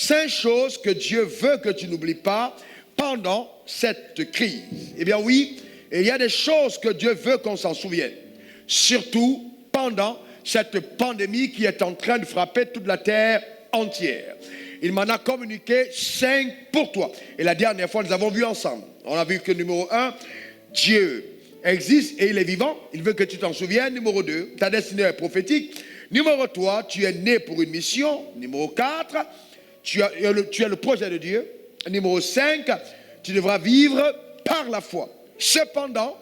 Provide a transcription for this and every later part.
5 choses que Dieu veut que tu n'oublies pas pendant cette crise. Eh bien oui, il y a des choses que Dieu veut qu'on s'en souvienne. Surtout pendant cette pandémie qui est en train de frapper toute la terre entière. Il m'en a communiqué 5 pour toi. Et la dernière fois, nous avons vu ensemble. On a vu que numéro 1, Dieu existe et il est vivant. Il veut que tu t'en souviennes. Numéro 2, ta destinée est prophétique. Numéro 3, tu es né pour une mission. Numéro 4, tu as le projet de Dieu. Numéro 5, tu devras vivre par la foi. Cependant,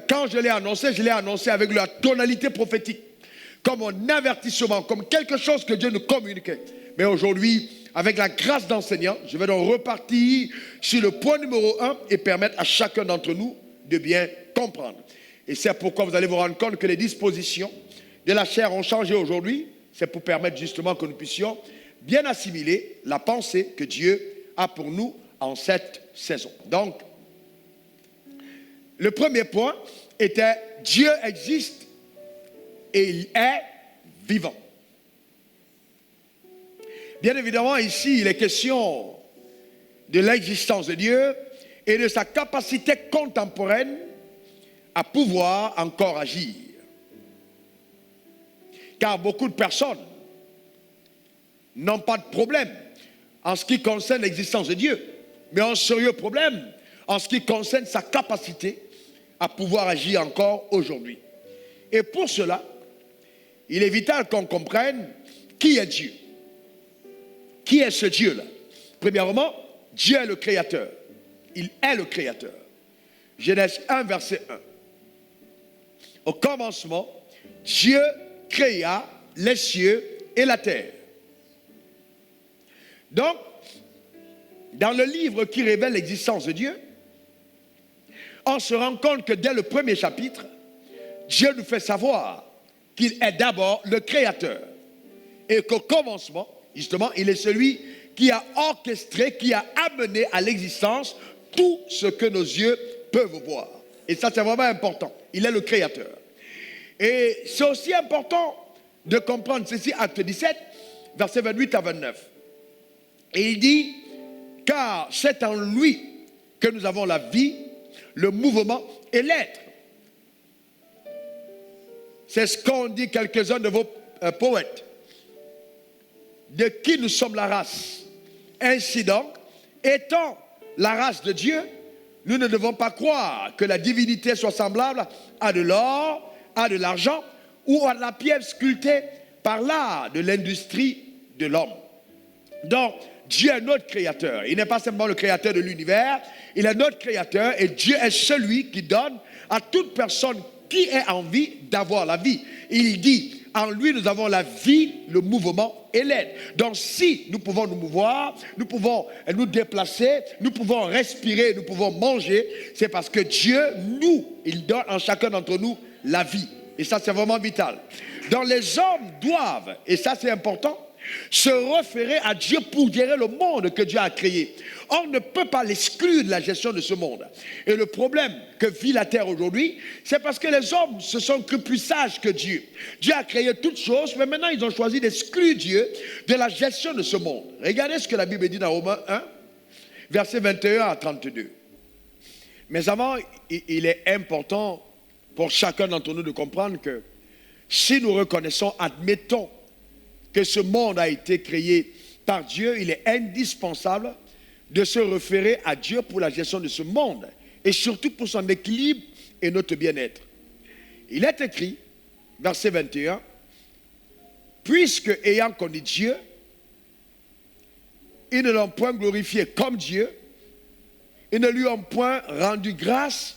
quand je l'ai annoncé avec la tonalité prophétique, comme un avertissement, comme quelque chose que Dieu nous communiquait. Mais aujourd'hui, avec la grâce d'enseignant, je vais donc repartir sur le point numéro 1 et permettre à chacun d'entre nous de bien comprendre. Et c'est pourquoi vous allez vous rendre compte que les dispositions de la chair ont changé aujourd'hui. C'est pour permettre justement que nous puissions bien assimiler la pensée que Dieu a pour nous en cette saison. Donc, le premier point était Dieu existe et il est vivant. Bien évidemment, ici, il est question de l'existence de Dieu et de sa capacité contemporaine à pouvoir encore agir. Car beaucoup de personnes n'ont pas de problème en ce qui concerne l'existence de Dieu, mais un sérieux problème en ce qui concerne sa capacité à pouvoir agir encore aujourd'hui. Et pour cela, il est vital qu'on comprenne qui est Dieu. Qui est ce Dieu-là? Premièrement, Dieu est le Créateur. Il est le Créateur. Genèse 1, verset 1. Au commencement, Dieu créa les cieux et la terre. Donc, dans le livre qui révèle l'existence de Dieu, on se rend compte que dès le premier chapitre, Dieu nous fait savoir qu'il est d'abord le Créateur. Et qu'au commencement, justement, il est celui qui a orchestré, qui a amené à l'existence tout ce que nos yeux peuvent voir. Et ça, c'est vraiment important. Il est le Créateur. Et c'est aussi important de comprendre ceci, acte 17, versets 28 à 29. Et il dit, car c'est en lui que nous avons la vie, le mouvement et l'être. C'est ce qu'ont dit quelques-uns de vos poètes. De qui nous sommes la race. Ainsi donc, étant la race de Dieu, nous ne devons pas croire que la divinité soit semblable à de l'or, à de l'argent ou à la pierre sculptée par l'art de l'industrie de l'homme. Donc, Dieu est notre créateur. Il n'est pas simplement le créateur de l'univers, il est notre créateur et Dieu est celui qui donne à toute personne qui est en vie d'avoir la vie. Il dit, en lui nous avons la vie, le mouvement et l'aide. Donc si nous pouvons nous mouvoir, nous pouvons nous déplacer, nous pouvons respirer, nous pouvons manger, c'est parce que Dieu, il donne en chacun d'entre nous la vie. Et ça c'est vraiment vital. Donc les hommes doivent, et ça c'est important, se référer à Dieu pour gérer le monde que Dieu a créé. On ne peut pas l'exclure de la gestion de ce monde. Et le problème que vit la terre aujourd'hui, c'est parce que les hommes se sont crus plus sages que Dieu. Dieu a créé toutes choses, mais maintenant ils ont choisi d'exclure Dieu de la gestion de ce monde. Regardez ce que la Bible dit dans Romains 1, versets 21 à 32. Mais avant, il est important pour chacun d'entre nous de comprendre que si nous reconnaissons, admettons que ce monde a été créé par Dieu, il est indispensable de se référer à Dieu pour la gestion de ce monde et surtout pour son équilibre et notre bien-être. Il est écrit, verset 21, « Puisque ayant connu Dieu, ils ne l'ont point glorifié comme Dieu, ils ne lui ont point rendu grâce,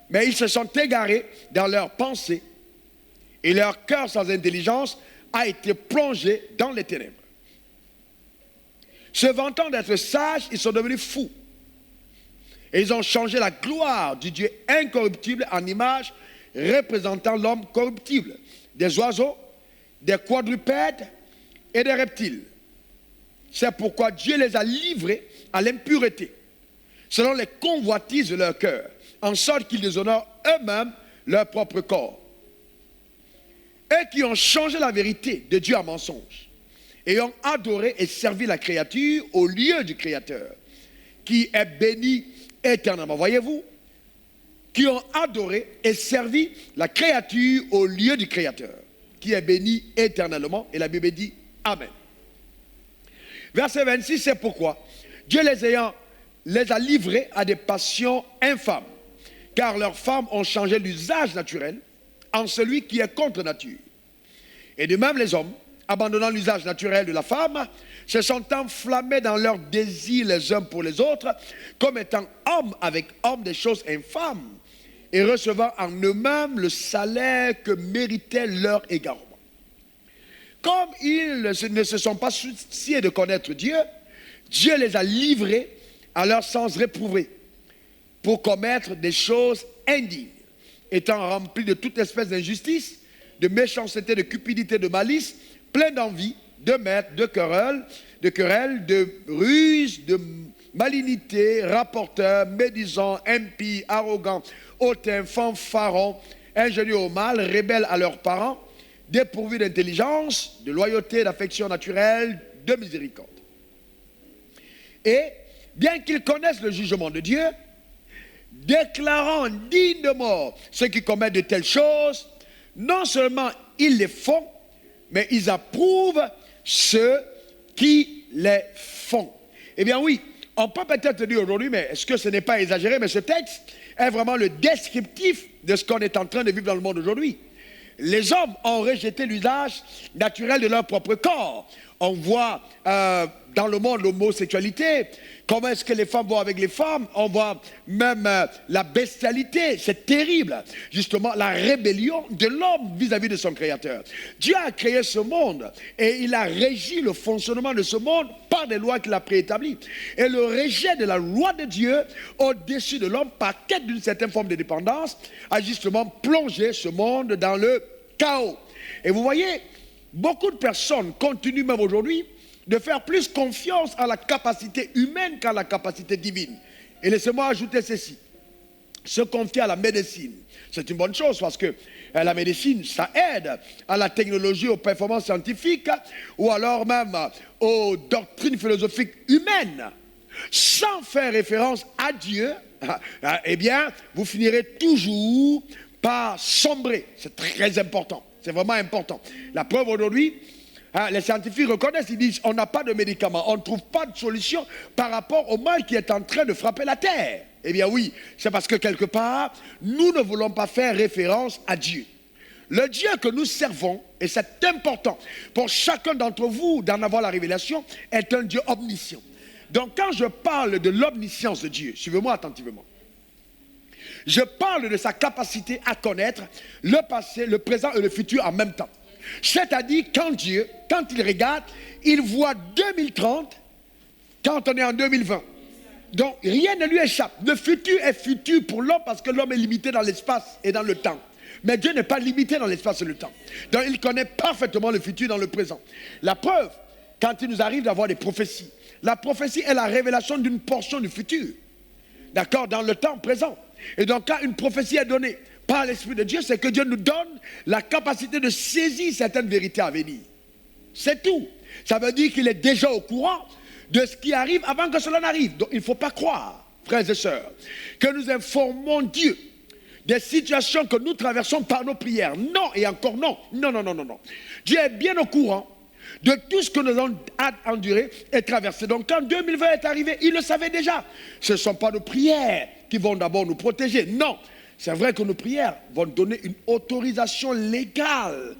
mais ils se sont égarés dans leurs pensées et leur cœur sans intelligence a été plongé dans les ténèbres. Se vantant d'être sages, ils sont devenus fous. Et ils ont changé la gloire du Dieu incorruptible en image représentant l'homme corruptible, des oiseaux, des quadrupèdes et des reptiles. c'est pourquoi Dieu les a livrés à l'impureté, selon les convoitises de leur cœur, en sorte qu'ils déshonorent eux-mêmes leur propre corps. Eux qui ont changé la vérité de Dieu en mensonge, et ont adoré et servi la créature au lieu du Créateur, qui est béni éternellement. Voyez-vous? Qui ont adoré et servi la créature au lieu du Créateur, qui est béni éternellement. Et la Bible dit Amen. Verset 26, c'est pourquoi Dieu les a livrés à des passions infâmes, car leurs femmes ont changé l'usage naturel en celui qui est contre nature. Et de même les hommes, abandonnant l'usage naturel de la femme, se sont enflammés dans leurs désirs les uns pour les autres, comme étant hommes avec hommes des choses infâmes, et recevant en eux-mêmes le salaire que méritait leur égarement. Comme ils ne se sont pas souciés de connaître Dieu, Dieu les a livrés à leur sens réprouvé pour commettre des choses indignes, étant remplis de toute espèce d'injustice, de méchanceté, de cupidité, de malice, plein d'envie, de mètres, de querelles, de ruses, de malignité, rapporteurs, médisants, impies, arrogants, hautains, fanfarons, ingénieux au mal, rebelles à leurs parents, dépourvus d'intelligence, de loyauté, d'affection naturelle, de miséricorde. Et, bien qu'ils connaissent le jugement de Dieu, déclarant dignes de mort ceux qui commettent de telles choses, non seulement ils les font, mais ils approuvent ceux qui les font. Eh bien oui, on peut peut-être dire aujourd'hui, mais est-ce que ce n'est pas exagéré, mais ce texte est vraiment le descriptif de ce qu'on est en train de vivre dans le monde aujourd'hui. Les hommes ont rejeté l'usage naturel de leur propre corps. On voit dans le monde l'homosexualité, comment est-ce que les femmes vont avec les femmes, on voit même la bestialité, c'est terrible. Justement, la rébellion de l'homme vis-à-vis de son Créateur. Dieu a créé ce monde et il a régi le fonctionnement de ce monde par des lois qu'il a préétablies. Et le rejet de la loi de Dieu au-dessus de l'homme, par quête d'une certaine forme de dépendance, a justement plongé ce monde dans le chaos. Et vous voyez, beaucoup de personnes continuent même aujourd'hui de faire plus confiance à la capacité humaine qu'à la capacité divine. Et laissez-moi ajouter ceci. Se confier à la médecine, c'est une bonne chose parce que la médecine, ça aide à la technologie, aux performances scientifiques ou alors même aux doctrines philosophiques humaines. Sans faire référence à Dieu, eh bien, vous finirez toujours par sombrer. C'est très important. C'est vraiment important. La preuve aujourd'hui, les scientifiques reconnaissent, ils disent on n'a pas de médicaments, on ne trouve pas de solution par rapport au mal qui est en train de frapper la terre. Eh bien oui, c'est parce que quelque part, nous ne voulons pas faire référence à Dieu. Le Dieu que nous servons, et c'est important pour chacun d'entre vous d'en avoir la révélation, est un Dieu omniscient. Donc quand je parle de l'omniscience de Dieu, suivez-moi attentivement. Je parle de sa capacité à connaître le passé, le présent et le futur en même temps. C'est-à-dire quand Dieu, quand il regarde, il voit 2030 quand on est en 2020. Donc rien ne lui échappe. Le futur est futur pour l'homme parce que l'homme est limité dans l'espace et dans le temps. Mais Dieu n'est pas limité dans l'espace et le temps. Donc il connaît parfaitement le futur dans le présent. La preuve, quand il nous arrive d'avoir des prophéties, la prophétie est la révélation d'une portion du futur. D'accord, dans le temps présent. Et donc quand une prophétie est donnée par l'Esprit de Dieu, c'est que Dieu nous donne la capacité de saisir certaines vérités à venir. C'est tout. Ça veut dire qu'il est déjà au courant de ce qui arrive avant que cela n'arrive. Donc il ne faut pas croire, frères et sœurs, que nous informons Dieu des situations que nous traversons par nos prières. Non, et encore non. Non, non, non, non, non. Dieu est bien au courant de tout ce que nous avons enduré et traversé. Donc quand 2020 est arrivé, il le savait déjà. Ce ne sont pas nos prières qui vont d'abord nous protéger. Non. C'est vrai que nos prières vont donner une autorisation légale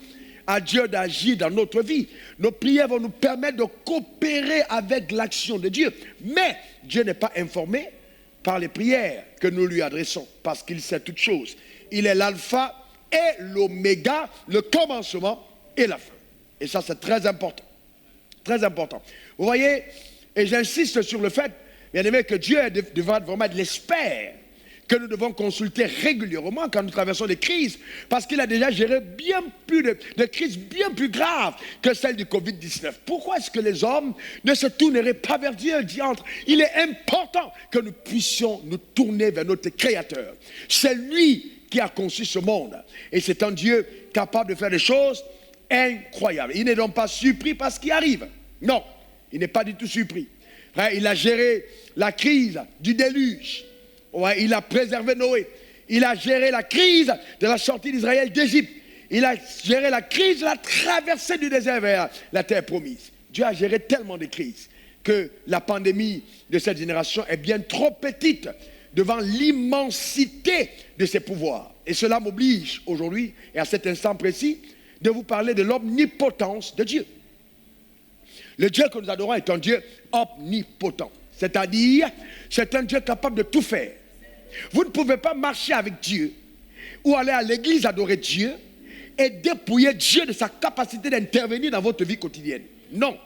à Dieu d'agir dans notre vie. Nos prières vont nous permettre de coopérer avec l'action de Dieu. Mais Dieu n'est pas informé par les prières que nous lui adressons, parce qu'il sait toutes choses. Il est l'alpha et l'oméga, le commencement et la fin. Et ça, c'est très important. Très important. Vous voyez, et j'insiste sur le fait, bien aimé, que Dieu devra vraiment être l'expert que nous devons consulter régulièrement quand nous traversons des crises, parce qu'il a déjà géré bien plus de crises bien plus graves que celle du Covid-19. Pourquoi est-ce que les hommes ne se tourneraient pas vers Dieu, diantre? Il est important que nous puissions nous tourner vers notre Créateur. C'est lui qui a conçu ce monde. Et c'est un Dieu capable de faire des choses incroyables. Il n'est donc pas surpris par ce qui arrive. Non, il n'est pas du tout surpris. Il a géré la crise du déluge. Ouais, il a préservé Noé. Il a géré la crise de la sortie d'Israël d'Égypte. Il a géré la crise de la traversée du désert vers la terre promise. Dieu a géré tellement de crises que la pandémie de cette génération est bien trop petite devant l'immensité de ses pouvoirs. Et cela m'oblige aujourd'hui, et à cet instant précis, de vous parler de l'omnipotence de Dieu. Le Dieu que nous adorons est un Dieu omnipotent. C'est-à-dire, c'est un Dieu capable de tout faire. Vous ne pouvez pas marcher avec Dieu ou aller à l'église adorer Dieu et dépouiller Dieu de sa capacité d'intervenir dans votre vie quotidienne. Non.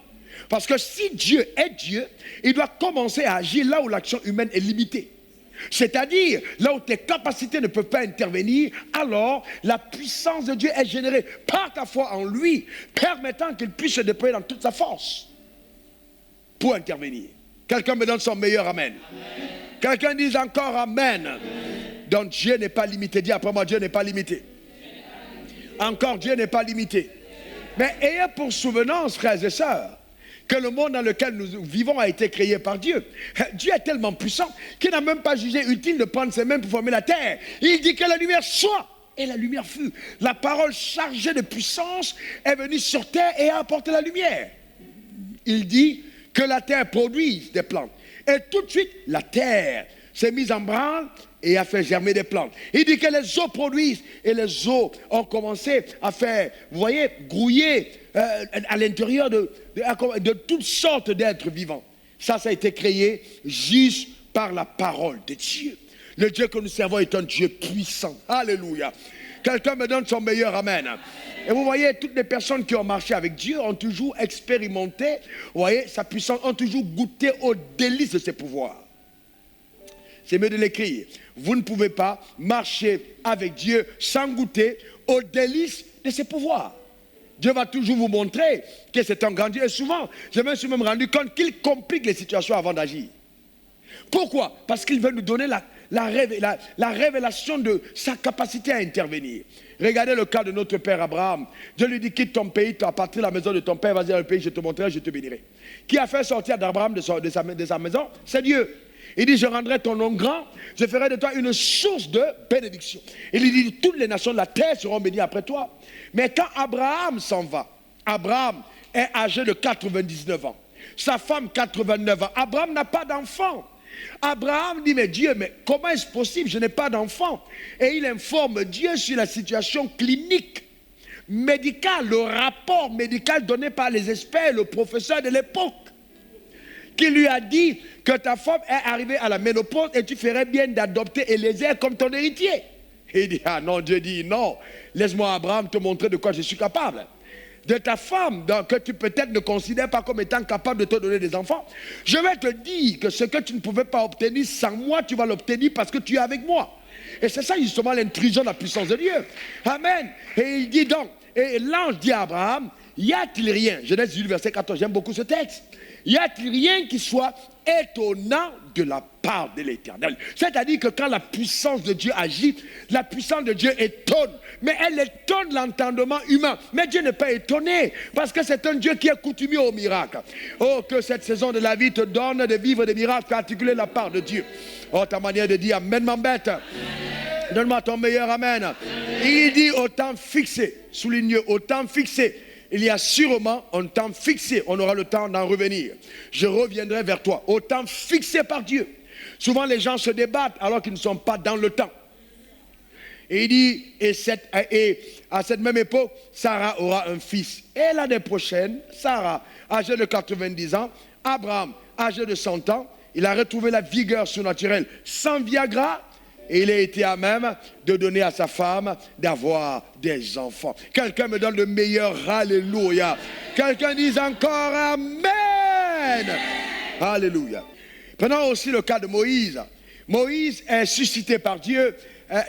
Parce que si Dieu est Dieu, il doit commencer à agir là où l'action humaine est limitée. C'est-à-dire, là où tes capacités ne peuvent pas intervenir, alors la puissance de Dieu est générée par ta foi en lui, permettant qu'il puisse se déployer dans toute sa force pour intervenir. Quelqu'un me donne son meilleur amen. Amen. Quelqu'un dise encore amen. Amen. Donc Dieu n'est pas limité. Dis après moi, Dieu n'est pas limité. Encore Dieu n'est pas limité. Mais ayez pour souvenance, frères et sœurs, que le monde dans lequel nous vivons a été créé par Dieu. Dieu est tellement puissant qu'il n'a même pas jugé utile de prendre ses mains pour former la terre. Il dit que la lumière soit, et la lumière fut. La parole chargée de puissance est venue sur terre et a apporté la lumière. Il dit que la terre produise des plantes. Et tout de suite, la terre s'est mise en branle et a fait germer des plantes. Il dit que les eaux produisent, et les eaux ont commencé à faire, vous voyez, grouiller à l'intérieur de toutes sortes d'êtres vivants. Ça a été créé juste par la parole de Dieu. Le Dieu que nous servons est un Dieu puissant. Alléluia. Quelqu'un me donne son meilleur amen. Et vous voyez, toutes les personnes qui ont marché avec Dieu ont toujours expérimenté, vous voyez, sa puissance, ont toujours goûté aux délices de ses pouvoirs. C'est mieux de l'écrire. Vous ne pouvez pas marcher avec Dieu sans goûter aux délices de ses pouvoirs. Dieu va toujours vous montrer que c'est un grand Dieu. Et souvent, je me suis même rendu compte qu'il complique les situations avant d'agir. Pourquoi? Parce qu'il veut nous donner la révélation de sa capacité à intervenir. Regardez le cas de notre père Abraham. Dieu lui dit, quitte ton pays, tu as parti de la maison de ton père, vas-y dans le pays, je te montrerai, je te bénirai. Qui a fait sortir d'Abraham de sa maison? C'est Dieu. Il dit, je rendrai ton nom grand, je ferai de toi une source de bénédiction. Il dit, toutes les nations de la terre seront bénies après toi. Mais quand Abraham s'en va, Abraham est âgé de 99 ans. Sa femme, 89 ans. Abraham n'a pas d'enfant. Abraham dit, mais Dieu, mais comment est-ce possible? Je n'ai pas d'enfant. Et il informe Dieu sur la situation clinique, médicale, le rapport médical donné par les experts, le professeur de l'époque, qui lui a dit que ta femme est arrivée à la ménopause et tu ferais bien d'adopter Élézer comme ton héritier. Et il dit, ah non, Dieu dit, non, laisse-moi Abraham te montrer de quoi je suis capable. De ta femme, donc, que tu peut-être ne considères pas comme étant capable de te donner des enfants, je vais te dire que ce que tu ne pouvais pas obtenir sans moi, tu vas l'obtenir parce que tu es avec moi. Et c'est ça justement l'intrusion de la puissance de Dieu. Amen. Et il dit donc, et l'ange dit à Abraham, y a-t-il rien, Genèse 18, verset 14, j'aime beaucoup ce texte, y a-t-il rien qui soit étonnant de la part de l'Éternel? C'est-à-dire que quand la puissance de Dieu agit, la puissance de Dieu étonne, mais elle étonne l'entendement humain. Mais Dieu n'est pas étonné, parce que c'est un Dieu qui est coutumier au miracle. Oh, que cette saison de la vie te donne de vivre des miracles articulés de la part de Dieu. Oh, ta manière de dire amen m'embête. Donne-moi ton meilleur amen. Il dit au temps fixé, souligne au temps fixé. Il y a sûrement un temps fixé, on aura le temps d'en revenir. Je reviendrai vers toi, au temps fixé par Dieu. Souvent les gens se débattent alors qu'ils ne sont pas dans le temps. Et il dit, et à cette même époque, Sarah aura un fils. Et l'année prochaine, Sarah, âgée de 90 ans, Abraham, âgé de 100 ans, il a retrouvé la vigueur surnaturelle sans Viagra. Et il a été à même de donner à sa femme d'avoir des enfants. Quelqu'un me donne le meilleur alléluia. Quelqu'un dise encore amen. Alléluia. Prenons aussi le cas de Moïse. Moïse est suscité par Dieu.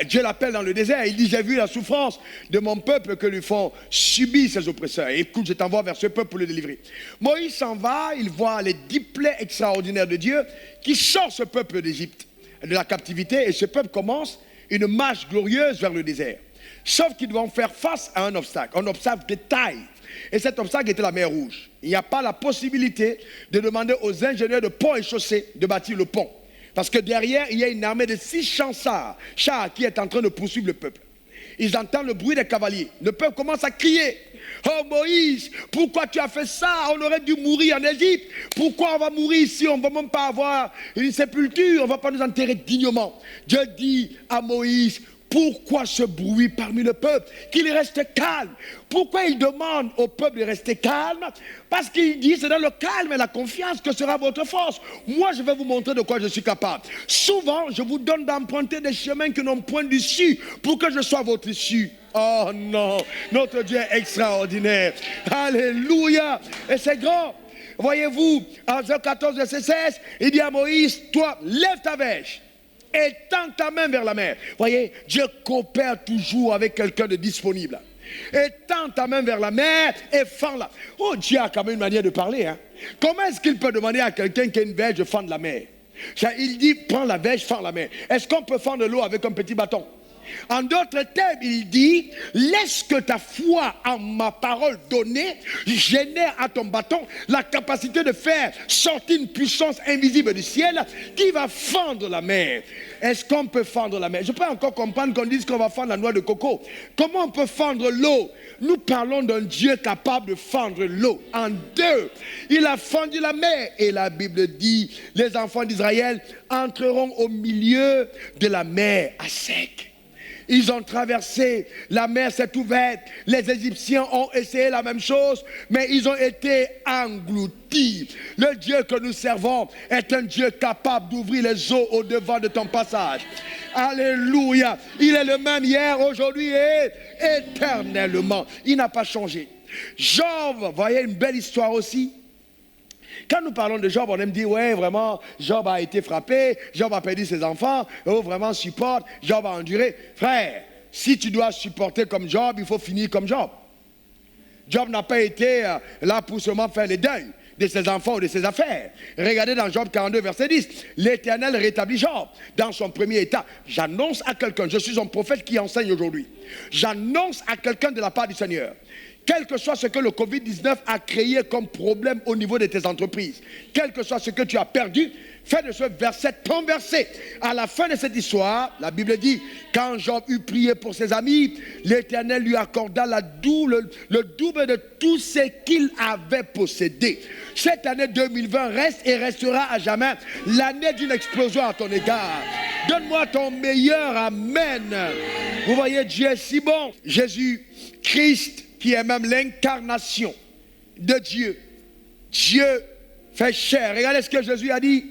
Dieu l'appelle dans le désert. Il dit, j'ai vu la souffrance de mon peuple que lui font subir ses oppresseurs. Et écoute, je t'envoie vers ce peuple pour le délivrer. Moïse s'en va, il voit les 10 plaies extraordinaires de Dieu qui sortent ce peuple d'Égypte, de la captivité. Et ce peuple commence une marche glorieuse vers le désert. Sauf qu'ils vont faire face à un obstacle de taille. Et cet obstacle était la mer Rouge. Il n'y a pas la possibilité de demander aux ingénieurs de pont et chaussée de bâtir le pont. Parce que derrière, il y a une armée de 600 chars qui est en train de poursuivre le peuple. Ils entendent le bruit des cavaliers. Le peuple commence à crier. Oh Moïse, pourquoi tu as fait ça? On aurait dû mourir en Égypte. Pourquoi on va mourir ici? On ne va même pas avoir une sépulture. On ne va pas nous enterrer dignement. Dieu dit à Moïse, pourquoi ce bruit parmi le peuple? Qu'il reste calme. Pourquoi il demande au peuple de rester calme? Parce qu'il dit, c'est dans le calme et la confiance que sera votre force. Moi, je vais vous montrer de quoi je suis capable. Souvent, je vous donne d'emprunter des chemins qui n'ont point d'issue pour que je sois votre issue. Oh non, notre Dieu est extraordinaire. Alléluia. Et c'est grand. Voyez-vous, en Exode 14, verset 16, il dit à Moïse, toi, lève ta verge. Étends ta main vers la mer. Voyez, Dieu coopère toujours avec quelqu'un de disponible. Étends ta main vers la mer et fends-la. Oh, Dieu a quand même une manière de parler. Hein. Comment est-ce qu'il peut demander à quelqu'un qui a une verge de fendre la mer? Il dit, prends la verge, fends la mer. Est-ce qu'on peut fendre l'eau avec un petit bâton? En d'autres termes, il dit, laisse que ta foi en ma parole donnée génère à ton bâton la capacité de faire sortir une puissance invisible du ciel qui va fendre la mer. Est-ce qu'on peut fendre la mer? Je peux encore comprendre qu'on dise qu'on va fendre la noix de coco. Comment on peut fendre l'eau? Nous parlons d'un Dieu capable de fendre l'eau en deux. Il a fendu la mer et la Bible dit, les enfants d'Israël entreront au milieu de la mer à sec. Ils ont traversé, la mer s'est ouverte, les Égyptiens ont essayé la même chose, mais ils ont été engloutis. Le Dieu que nous servons est un Dieu capable d'ouvrir les eaux au devant de ton passage. Alléluia. Il est le même hier, aujourd'hui et éternellement. Il n'a pas changé. Job, voyez une belle histoire aussi. Quand nous parlons de Job, on aime dire, ouais, vraiment, Job a été frappé, Job a perdu ses enfants, oh, vraiment, supporte, Job a enduré. Frère, si tu dois supporter comme Job, il faut finir comme Job. Job n'a pas été là pour seulement faire le deuil de ses enfants ou de ses affaires. Regardez dans Job 42, verset 10, l'Éternel rétablit Job dans son premier état. J'annonce à quelqu'un, je suis un prophète qui enseigne aujourd'hui, j'annonce à quelqu'un de la part du Seigneur, quel que soit ce que le Covid-19 a créé comme problème au niveau de tes entreprises, quel que soit ce que tu as perdu, fais de ce verset ton verset. À la fin de cette histoire, la Bible dit, quand Job eut prié pour ses amis, l'Éternel lui accorda le double de tout ce qu'il avait possédé. Cette année 2020 reste et restera à jamais l'année d'une explosion à ton égard. Donne-moi ton meilleur amen. Vous voyez, Dieu est si bon. Jésus-Christ, qui est même l'incarnation de Dieu. Dieu fait chair. Regardez ce que Jésus a dit.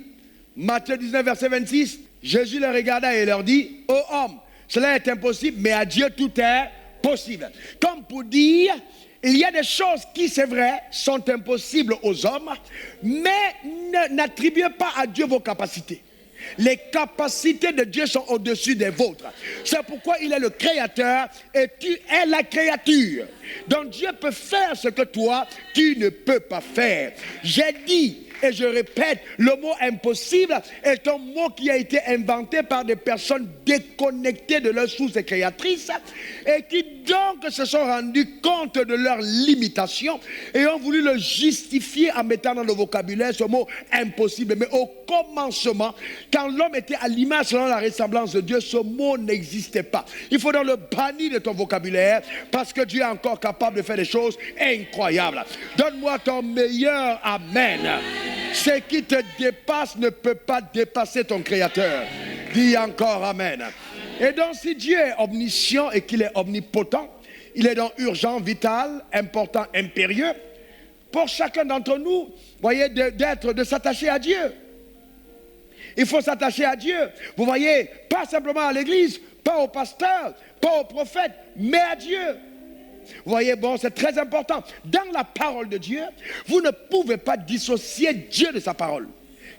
Matthieu 19, verset 26. Jésus les regarda et leur dit, ô homme, cela est impossible, mais à Dieu tout est possible. Comme pour dire, il y a des choses qui, c'est vrai, sont impossibles aux hommes, mais n'attribuez pas à Dieu vos capacités. Les capacités de Dieu sont au-dessus des vôtres. C'est pourquoi il est le créateur et tu es la créature. Donc Dieu peut faire ce que toi, tu ne peux pas faire. J'ai dit, et je répète, le mot impossible est un mot qui a été inventé par des personnes déconnectées de leur source créatrice et qui donc se sont rendues compte de leurs limitations et ont voulu le justifier en mettant dans le vocabulaire ce mot impossible. Mais au commencement, quand l'homme était à l'image selon la ressemblance de Dieu, ce mot n'existait pas. Il faut donc le bannir de ton vocabulaire parce que Dieu est encore capable de faire des choses incroyables. Donne-moi ton meilleur amen. Ce qui te dépasse ne peut pas dépasser ton Créateur. Dis encore amen. Et donc si Dieu est omniscient et qu'il est omnipotent, il est donc urgent, vital, important, impérieux pour chacun d'entre nous, voyez, de s'attacher à Dieu. Il faut s'attacher à Dieu. Vous voyez, pas simplement à l'église, pas au pasteur, pas au prophète, mais à Dieu. Vous voyez, bon, c'est très important. Dans la parole de Dieu, vous ne pouvez pas dissocier Dieu de sa parole.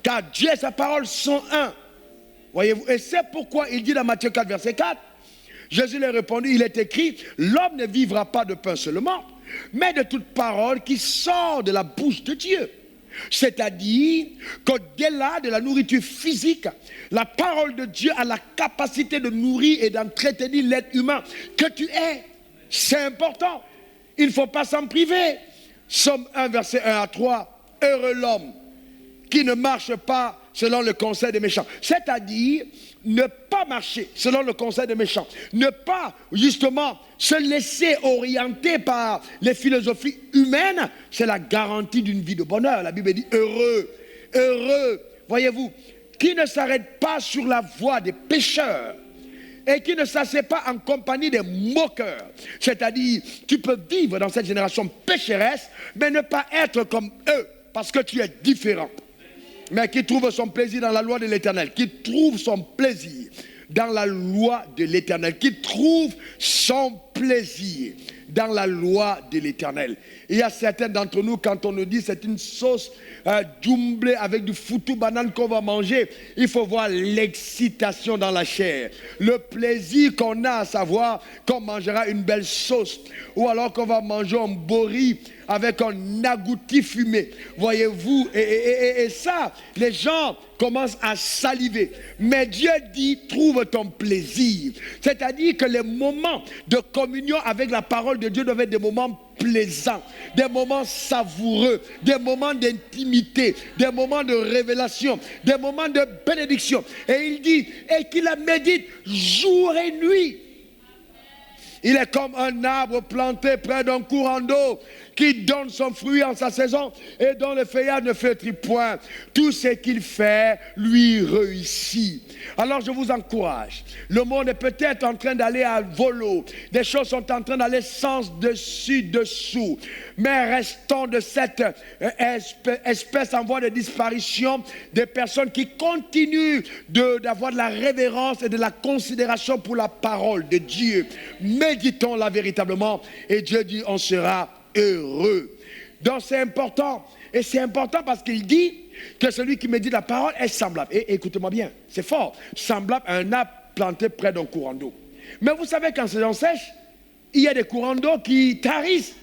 Car Dieu et sa parole sont un. Voyez-vous, et c'est pourquoi il dit dans Matthieu 4, verset 4, Jésus lui a répondu, il est écrit, l'homme ne vivra pas de pain seulement, mais de toute parole qui sort de la bouche de Dieu. C'est-à-dire qu'au-delà de la nourriture physique, la parole de Dieu a la capacité de nourrir et d'entretenir l'être humain que tu es. C'est important. Il ne faut pas s'en priver. Somme 1, verset 1 à 3. Heureux l'homme qui ne marche pas selon le conseil des méchants. C'est-à-dire ne pas marcher selon le conseil des méchants. Ne pas justement se laisser orienter par les philosophies humaines. C'est la garantie d'une vie de bonheur. La Bible dit heureux, heureux. Voyez-vous, qui ne s'arrête pas sur la voie des pécheurs et qui ne s'assied pas en compagnie des moqueurs. C'est-à-dire, tu peux vivre dans cette génération pécheresse, mais ne pas être comme eux, parce que tu es différent. Mais qui trouve son plaisir dans la loi de l'Éternel, qui trouve son plaisir dans la loi de l'Éternel, qui trouve son plaisir dans la loi de l'Éternel. Il y a certains d'entre nous, quand on nous dit c'est une sauce doublée avec du foutou banane qu'on va manger, il faut voir l'excitation dans la chair, le plaisir qu'on a à savoir qu'on mangera une belle sauce, ou alors qu'on va manger un bori avec un agouti fumé. Voyez-vous, et ça, les gens commencent à saliver. Mais Dieu dit, trouve ton plaisir. C'est-à-dire que les moments de communion avec la parole de Dieu doivent être des moments plaisants, des moments savoureux, des moments d'intimité, des moments de révélation, des moments de bénédiction. Et il dit, et qu'il la médite jour et nuit. Il est comme un arbre planté près d'un courant d'eau qui donne son fruit en sa saison et dont le feuillage ne flétrit point. Tout ce qu'il fait lui réussit. Alors je vous encourage. Le monde est peut-être en train d'aller à volo. Des choses sont en train d'aller sens dessus, dessous. Mais restons de cette espèce en voie de disparition des personnes qui continuent d'avoir de la révérence et de la considération pour la parole de Dieu. Méditons-la véritablement et Dieu dit on sera heureux. Donc c'est important. Et c'est important parce qu'il dit que celui qui médite la parole est semblable. Et écoutez-moi bien, c'est fort. Semblable à un arbre planté près d'un courant d'eau. Mais vous savez qu'en saison sèche, il y a des courants d'eau qui tarissent.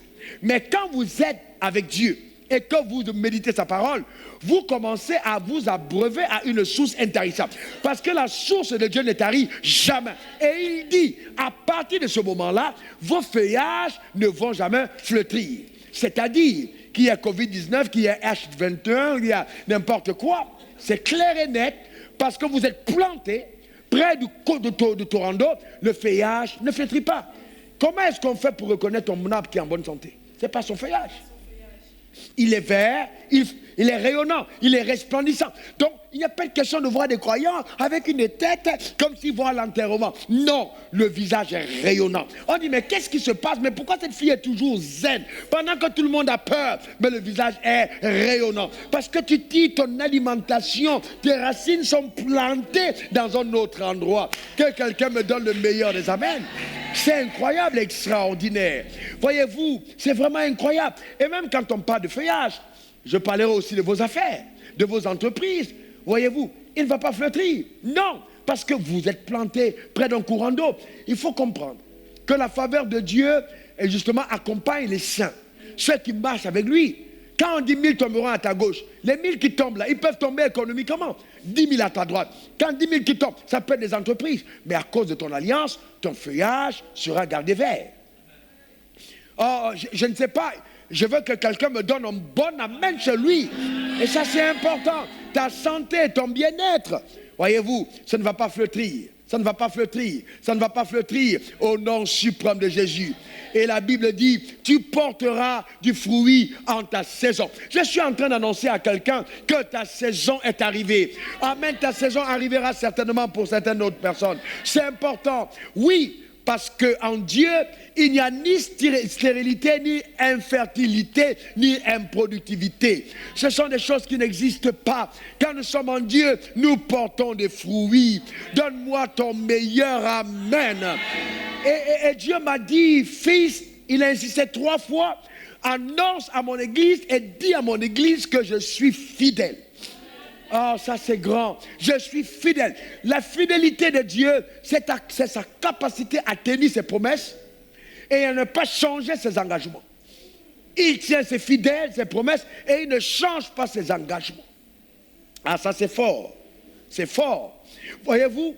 Mais quand vous êtes avec Dieu et que vous méditez sa parole, vous commencez à vous abreuver à une source intarissable. Parce que la source de Dieu ne tarit jamais. Et il dit, à partir de ce moment-là, vos feuillages ne vont jamais flétrir. C'est-à-dire qu'il y a Covid-19, qu'il y a H21, qu'il y a n'importe quoi. C'est clair et net, parce que vous êtes planté près du torrent d'eau, le feuillage ne flétrit pas. Comment est-ce qu'on fait pour reconnaître un arbre qui est en bonne santé? Ce n'est pas son feuillage. Il est vert, il est rayonnant, il est resplendissant. Donc, il n'y a pas de question de voir des croyants avec une tête comme s'ils voient l'enterrement. Non, le visage est rayonnant. On dit, mais qu'est-ce qui se passe? Mais pourquoi cette fille est toujours zen? Pendant que tout le monde a peur, mais le visage est rayonnant. Parce que tu tires ton alimentation, tes racines sont plantées dans un autre endroit. Que quelqu'un me donne le meilleur des amens. C'est incroyable, extraordinaire. Voyez-vous, c'est vraiment incroyable. Et même quand on parle de feuillage, je parlerai aussi de vos affaires, de vos entreprises. Voyez-vous, il ne va pas flétrir. Non, parce que vous êtes planté près d'un courant d'eau. Il faut comprendre que la faveur de Dieu, justement, accompagne les saints, ceux qui marchent avec lui. Quand on dit 1000 tomberont à ta gauche, les 1000 qui tombent là, ils peuvent tomber économiquement. 10 000 à ta droite. Quand 10 000 qui tombent, ça peut être des entreprises. Mais à cause de ton alliance, ton feuillage sera gardé vert. Oh, je ne sais pas. Je veux que quelqu'un me donne un bon amen chez lui. Et ça, c'est important. Ta santé, ton bien-être. Voyez-vous, ça ne va pas flétrir. Ça ne va pas flétrir. Ça ne va pas flétrir au nom suprême de Jésus. Et la Bible dit, tu porteras du fruit en ta saison. Je suis en train d'annoncer à quelqu'un que ta saison est arrivée. Amen, ta saison arrivera certainement pour certaines autres personnes. C'est important. Oui, parce qu'en Dieu, il n'y a ni stérilité, ni infertilité, ni improductivité. Ce sont des choses qui n'existent pas. Quand nous sommes en Dieu, nous portons des fruits. Donne-moi ton meilleur amen. Et Dieu m'a dit, fils, il a insisté 3 fois, annonce à mon église et dis à mon église que je suis fidèle. Oh, ça c'est grand. Je suis fidèle. La fidélité de Dieu, c'est sa capacité à tenir ses promesses et à ne pas changer ses engagements. Il tient ses fidèles, ses promesses, et il ne change pas ses engagements. Ah, ça c'est fort. C'est fort. Voyez-vous,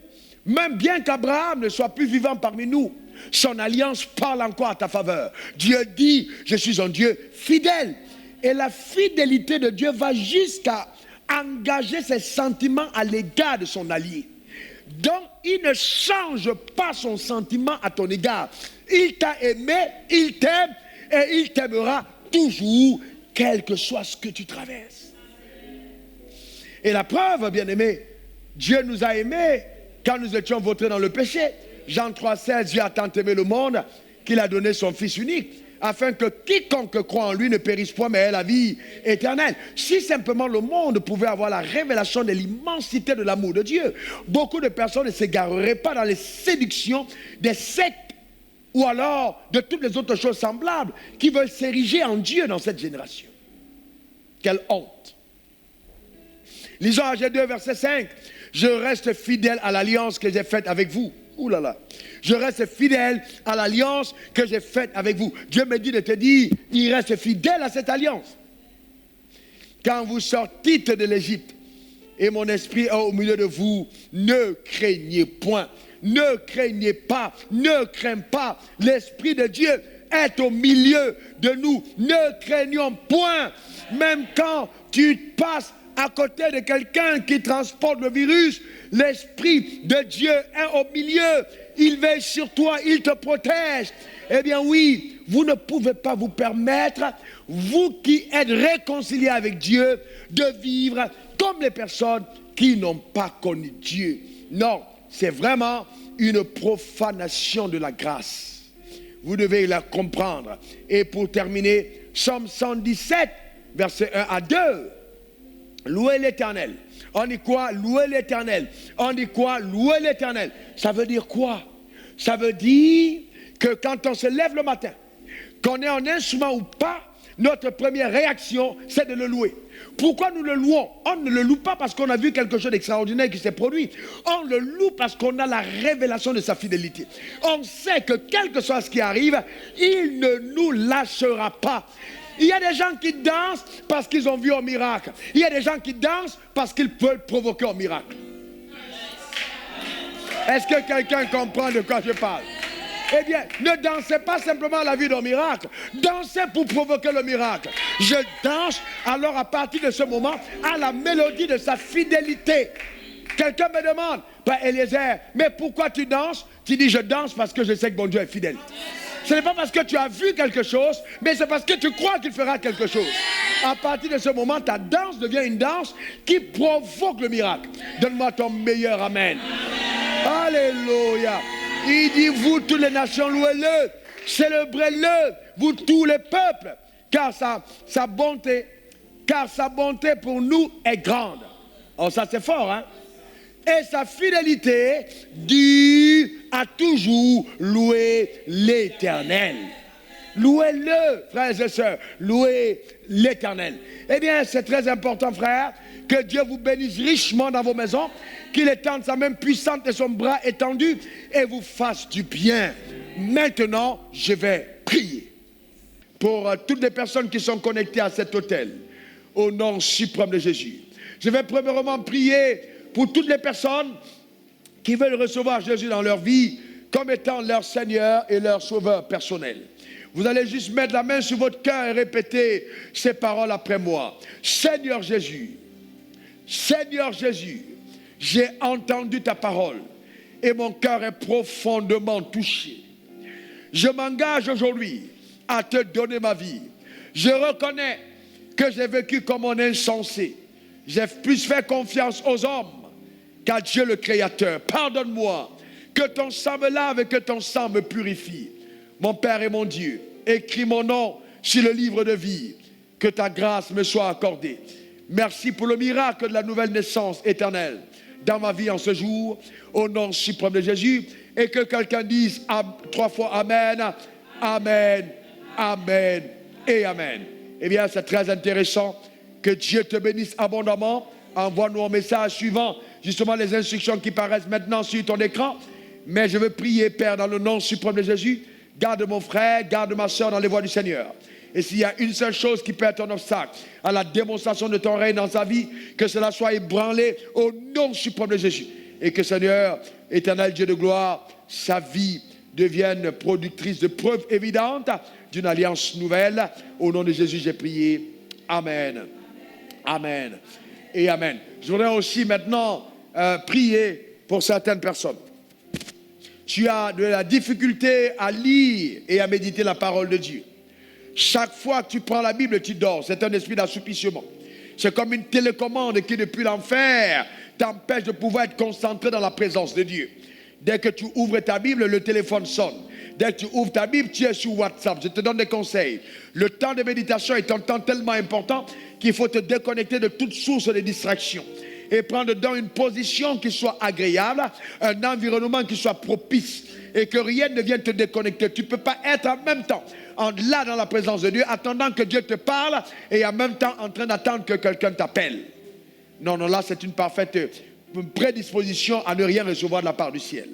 même bien qu'Abraham ne soit plus vivant parmi nous, son alliance parle encore à ta faveur. Dieu dit, je suis un Dieu fidèle. Et la fidélité de Dieu va jusqu'à engager ses sentiments à l'égard de son allié. Donc, il ne change pas son sentiment à ton égard. Il t'a aimé, il t'aime, et il t'aimera toujours, quel que soit ce que tu traverses. Et la preuve, bien-aimé, Dieu nous a aimés quand nous étions vautrés dans le péché. Jean 3,16, Dieu a tant aimé le monde qu'il a donné son Fils unique, afin que quiconque croit en lui ne périsse point, mais ait la vie éternelle. Si simplement le monde pouvait avoir la révélation de l'immensité de l'amour de Dieu, beaucoup de personnes ne s'égareraient pas dans les séductions des sectes ou alors de toutes les autres choses semblables qui veulent s'ériger en Dieu dans cette génération. Quelle honte! Lisons Agé 2, verset 5. Je reste fidèle à l'alliance que j'ai faite avec vous. Ouh là là. Je reste fidèle à l'alliance que j'ai faite avec vous. Dieu me dit de te dire, il reste fidèle à cette alliance. Quand vous sortîtes de l'Égypte et mon esprit est au milieu de vous, ne craignez point. Ne craignez pas, ne crains pas. L'Esprit de Dieu est au milieu de nous. Ne craignons point. Même quand tu passes à côté de quelqu'un qui transporte le virus, l'Esprit de Dieu est au milieu. Il veille sur toi, il te protège. Eh bien oui, vous ne pouvez pas vous permettre, vous qui êtes réconciliés avec Dieu, de vivre comme les personnes qui n'ont pas connu Dieu. Non, c'est vraiment une profanation de la grâce. Vous devez la comprendre. Et pour terminer, Psaume 117, versets 1 à 2. Louez l'Éternel. On dit quoi? Louez l'Éternel. On dit quoi? Louez l'Éternel. Ça veut dire quoi? Ça veut dire que quand on se lève le matin, qu'on ait un instrument ou pas, notre première réaction, c'est de le louer. Pourquoi nous le louons? On ne le loue pas parce qu'on a vu quelque chose d'extraordinaire qui s'est produit. On le loue parce qu'on a la révélation de sa fidélité. On sait que quel que soit ce qui arrive, il ne nous lâchera pas. Il y a des gens qui dansent parce qu'ils ont vu un miracle. Il y a des gens qui dansent parce qu'ils peuvent provoquer un miracle. Est-ce que quelqu'un comprend de quoi je parle? Eh bien, ne dansez pas simplement à la vue d'un miracle. Dansez pour provoquer le miracle. Je danse alors à partir de ce moment à la mélodie de sa fidélité. Quelqu'un me demande, Eliezer, mais pourquoi tu danses? Tu dis, je danse parce que je sais que mon Dieu est fidèle. Ce n'est pas parce que tu as vu quelque chose, mais c'est parce que tu crois qu'il fera quelque chose. À partir de ce moment, ta danse devient une danse qui provoque le miracle. Donne-moi ton meilleur amen. Alléluia. Il dit, vous toutes les nations, louez-le, célébrez-le, vous tous les peuples, car sa bonté pour nous est grande. Oh, ça c'est fort, hein? Et sa fidélité dure à toujours louer l'Éternel. Louez-le, frères et sœurs, louez l'Éternel. Eh bien, c'est très important, frères, que Dieu vous bénisse richement dans vos maisons, qu'il étende sa main puissante et son bras étendu et vous fasse du bien. Maintenant, je vais prier pour toutes les personnes qui sont connectées à cet autel, au nom suprême de Jésus. Je vais premièrement prier pour toutes les personnes qui veulent recevoir Jésus dans leur vie comme étant leur Seigneur et leur Sauveur personnel. Vous allez juste mettre la main sur votre cœur et répéter ces paroles après moi. Seigneur Jésus, j'ai entendu ta parole et mon cœur est profondément touché. Je m'engage aujourd'hui à te donner ma vie. Je reconnais que j'ai vécu comme un insensé. J'ai plus fait confiance aux hommes qu'à Dieu le Créateur. Pardonne-moi, que ton sang me lave et que ton sang me purifie. Mon Père et mon Dieu, écris mon nom sur le livre de vie, que ta grâce me soit accordée. Merci pour le miracle de la nouvelle naissance éternelle dans ma vie en ce jour, au nom suprême de Jésus, et que quelqu'un dise 3 fois Amen, Amen, Amen et Amen. Eh bien, c'est très intéressant. Que Dieu te bénisse abondamment. envoie-nous un message suivant justement les instructions qui paraissent maintenant sur ton écran. Mais je veux prier, Père, dans le nom suprême de Jésus, garde mon frère, garde ma soeur dans les voies du Seigneur. Et s'il y a une seule chose qui peut être un obstacle à la démonstration de ton règne dans sa vie, que cela soit ébranlé au nom suprême de Jésus. Et que, Seigneur, éternel Dieu de gloire, sa vie devienne productrice de preuves évidentes d'une alliance nouvelle. Au nom de Jésus, j'ai prié. Amen. Amen. Et Amen. Je voudrais aussi maintenant prier pour certaines personnes. Tu as de la difficulté à lire et à méditer la parole de Dieu. Chaque fois que tu prends la Bible, tu dors. C'est un esprit d'assoupissement. C'est comme une télécommande qui, depuis l'enfer, t'empêche de pouvoir être concentré dans la présence de Dieu. Dès que tu ouvres ta Bible, le téléphone sonne. Dès que tu ouvres ta Bible, tu es sur WhatsApp. Je te donne des conseils. Le temps de méditation est un temps tellement important qu'il faut te déconnecter de toute source de distraction et prendre dedans une position qui soit agréable, un environnement qui soit propice et que rien ne vienne te déconnecter. Tu ne peux pas être en même temps là dans la présence de Dieu, attendant que Dieu te parle et en même temps en train d'attendre que quelqu'un t'appelle. Non, là c'est une parfaite prédisposition à ne rien recevoir de la part du ciel.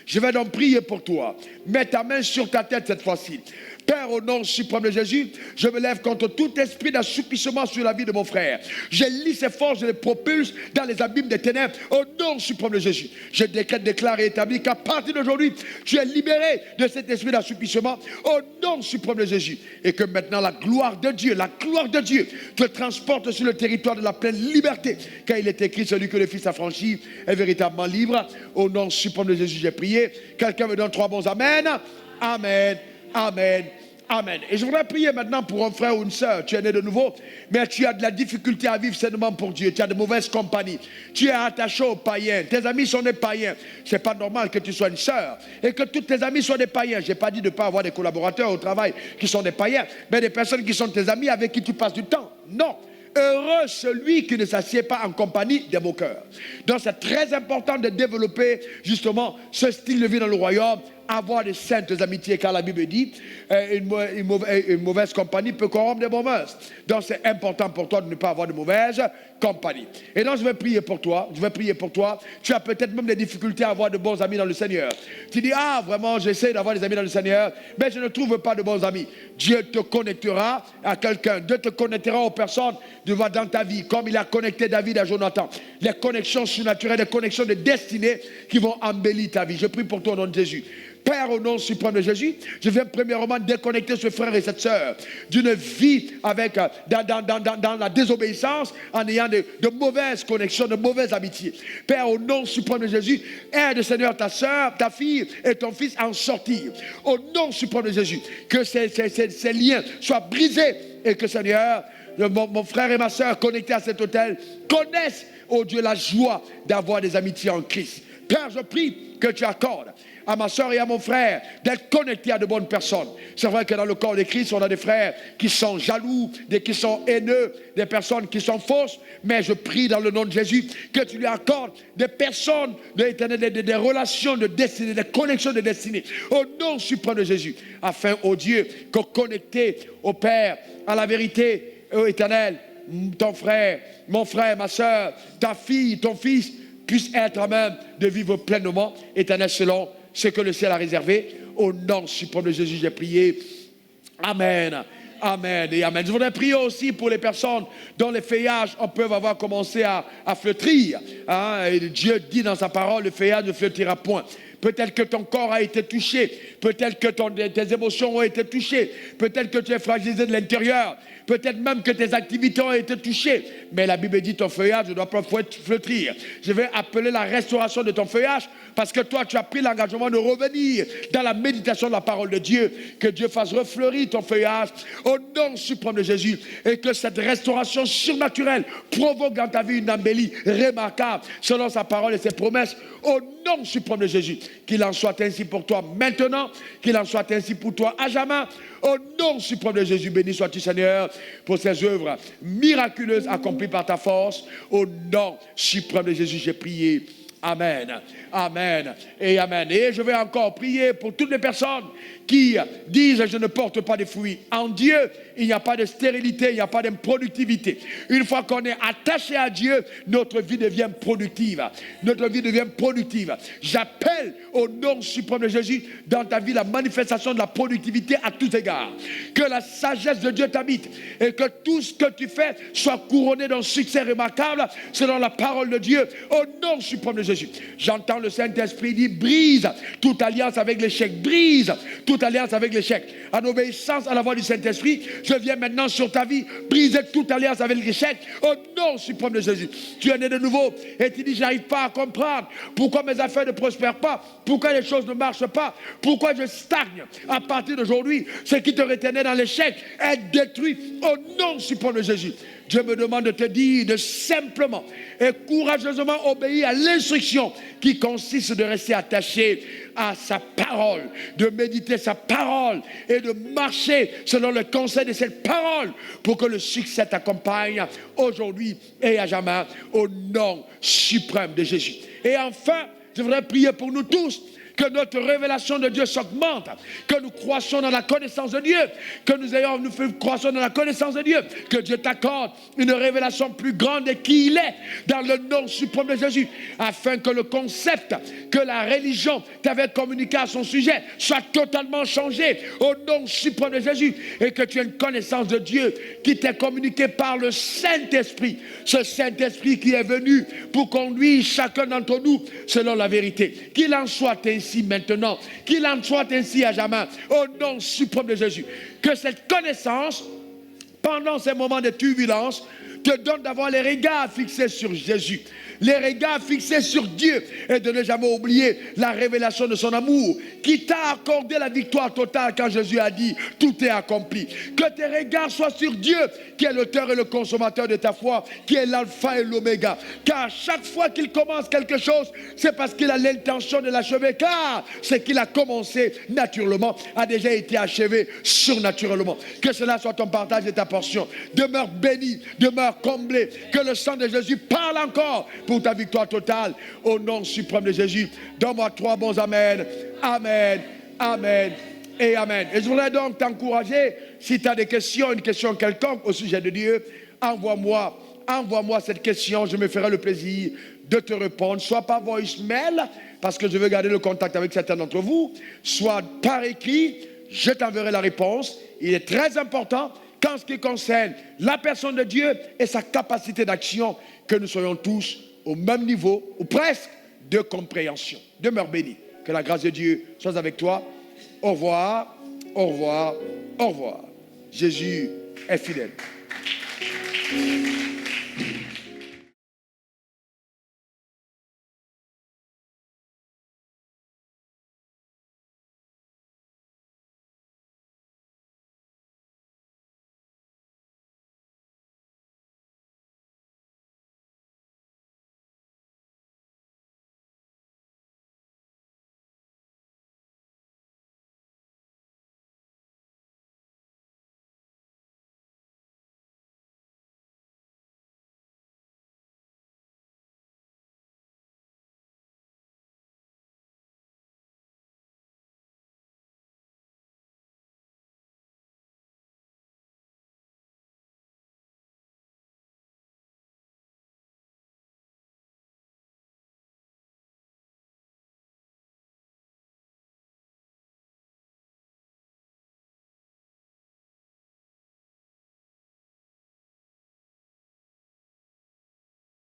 Je vais donc prier pour toi. Mets ta main sur ta tête cette fois-ci. Père, au nom suprême de Jésus, je me lève contre tout esprit d'assoupissement sur la vie de mon frère. Je lis ses forces, je les propulse dans les abîmes des ténèbres. Au nom suprême de Jésus, je décrète, déclare et établis qu'à partir d'aujourd'hui, tu es libéré de cet esprit d'assoupissement. Au nom suprême de Jésus. Et que maintenant la gloire de Dieu te transporte sur le territoire de la pleine liberté. Car il est écrit, celui que le Fils a franchi est véritablement libre. Au nom suprême de Jésus, j'ai prié. Quelqu'un me donne 3 bons amen. Amen. Amen. Amen. Et je voudrais prier maintenant pour un frère ou une sœur. Tu es né de nouveau, mais tu as de la difficulté à vivre sainement pour Dieu. Tu as de mauvaises compagnies. Tu es attaché aux païens. Tes amis sont des païens. C'est pas normal que tu sois une sœur et que tous tes amis soient des païens. Je n'ai pas dit de ne pas avoir des collaborateurs au travail qui sont des païens, mais des personnes qui sont tes amis avec qui tu passes du temps. Non. Heureux celui qui ne s'assied pas en compagnie des moqueurs. Donc c'est très important de développer justement ce style de vie dans le royaume, avoir de saintes amitiés, car la Bible dit une mauvaise compagnie peut corrompre des bons mœurs. Donc c'est important pour toi de ne pas avoir de mauvaise compagnie. Et donc je vais prier pour toi. Tu as peut-être même des difficultés à avoir de bons amis dans le Seigneur. Tu dis, vraiment j'essaie d'avoir des amis dans le Seigneur, mais je ne trouve pas de bons amis. Dieu te connectera à quelqu'un. Dieu te connectera aux personnes dans ta vie, comme il a connecté David à Jonathan. Les connexions surnaturelles, les connexions de destinée qui vont embellir ta vie. Je prie pour toi au nom de Jésus. Père, au nom suprême de Jésus, je viens premièrement déconnecter ce frère et cette sœur d'une vie dans la désobéissance, en ayant de mauvaises connexions, de mauvaises amitiés. Père, au nom suprême de Jésus, aide, Seigneur, ta sœur, ta fille et ton fils à en sortir. Au nom suprême de Jésus, que ces liens soient brisés et que, Seigneur, mon frère et ma sœur connectés à cet autel connaissent, oh Dieu, la joie d'avoir des amitiés en Christ. Père, je prie que tu accordes à ma soeur et à mon frère d'être connectés à de bonnes personnes. C'est vrai que dans le corps de Christ, on a des frères qui sont jaloux, qui sont haineux, des personnes qui sont fausses, mais je prie dans le nom de Jésus que tu lui accordes des personnes, des relations de destinée, des connexions de destinée, au nom suprême de Jésus, afin, ô Dieu, que connecté au Père, à la vérité, ô Éternel, ton frère, mon frère, ma soeur, ta fille, ton fils, puissent être à même de vivre pleinement, Éternel, selon ce que le ciel a réservé. Au nom suprême de Jésus, j'ai prié. Amen. Amen et amen. Je voudrais prier aussi pour les personnes dont les feuillages peuvent avoir commencé à flétrir. Et Dieu dit dans sa parole, le feuillage ne flétrira point. Peut-être que ton corps a été touché. Peut-être que tes émotions ont été touchées. Peut-être que tu es fragilisé de l'intérieur. Peut-être même que tes activités ont été touchées. Mais la Bible dit ton feuillage ne doit pas flétrir. Je vais appeler la restauration de ton feuillage parce que toi, tu as pris l'engagement de revenir dans la méditation de la parole de Dieu. Que Dieu fasse refleurir ton feuillage au nom suprême de Jésus. Et que cette restauration surnaturelle provoque dans ta vie une embellie remarquable selon sa parole et ses promesses. Au nom suprême de Jésus. Qu'il en soit ainsi pour toi maintenant. Qu'il en soit ainsi pour toi à jamais. Au nom suprême de Jésus, béni sois-tu, Seigneur, pour ces œuvres miraculeuses accomplies par ta force. Au nom suprême de Jésus, j'ai prié. Amen, amen et amen. Et je vais encore prier pour toutes les personnes qui disent je ne porte pas de fruits. En Dieu, il n'y a pas de stérilité, il n'y a pas d'improductivité. Une fois qu'on est attaché à Dieu, notre vie devient productive. Notre vie devient productive. J'appelle au nom suprême de Jésus dans ta vie la manifestation de la productivité à tous égards. Que la sagesse de Dieu t'habite et que tout ce que tu fais soit couronné d'un succès remarquable selon la parole de Dieu au nom suprême de Jésus. J'entends le Saint-Esprit dire brise toute alliance avec l'échec, brise toute alliance avec l'échec. En obéissance à la voix du Saint-Esprit, je viens maintenant sur ta vie briser toute alliance avec l'échec au nom suprême de Jésus. Tu es né de nouveau et tu dis j'arrive pas à comprendre pourquoi mes affaires ne prospèrent pas, pourquoi les choses ne marchent pas, pourquoi je stagne. À partir d'aujourd'hui, ce qui te retenait dans l'échec est détruit au nom suprême de Jésus. Dieu me demande de te dire de simplement et courageusement obéir à l'instruction qui consiste de rester attaché à sa parole, de méditer sa parole et de marcher selon le conseil de cette parole pour que le succès t'accompagne aujourd'hui et à jamais au nom suprême de Jésus. Et enfin, je voudrais prier pour nous tous que notre révélation de Dieu s'augmente, que nous croissions dans la connaissance de Dieu, que nous croissions dans la connaissance de Dieu, que Dieu t'accorde une révélation plus grande de qui il est dans le nom suprême de Jésus, afin que le concept que la religion t'avait communiqué à son sujet soit totalement changé au nom suprême de Jésus et que tu aies une connaissance de Dieu qui t'est communiquée par le Saint-Esprit, ce Saint-Esprit qui est venu pour conduire chacun d'entre nous selon la vérité. Qu'il en soit ainsi maintenant, qu'il en soit ainsi à jamais, au nom suprême de Jésus. Que cette connaissance, pendant ces moments de turbulence, te donne d'avoir les regards fixés sur Jésus, les regards fixés sur Dieu et de ne jamais oublier la révélation de son amour qui t'a accordé la victoire totale quand Jésus a dit tout est accompli. Que tes regards soient sur Dieu qui est l'auteur et le consommateur de ta foi, qui est l'alpha et l'oméga, car chaque fois qu'il commence quelque chose, c'est parce qu'il a l'intention de l'achever, car ce qu'il a commencé naturellement a déjà été achevé surnaturellement. Que cela soit ton partage et ta portion. Demeure béni, demeure comblé, que le sang de Jésus parle encore pour ta victoire totale au nom suprême de Jésus. Donne-moi 3 bons amen, amen, amen et amen. Et je voudrais donc t'encourager, si tu as des questions, une question quelconque au sujet de Dieu, envoie-moi cette question, je me ferai le plaisir de te répondre, soit par voicemail, parce que je veux garder le contact avec certains d'entre vous, soit par écrit, je t'enverrai la réponse. Il est très important qu'en ce qui concerne la personne de Dieu et sa capacité d'action, que nous soyons tous au même niveau, ou presque, de compréhension. Demeure béni. Que la grâce de Dieu soit avec toi. Au revoir, au revoir, au revoir. Jésus est fidèle.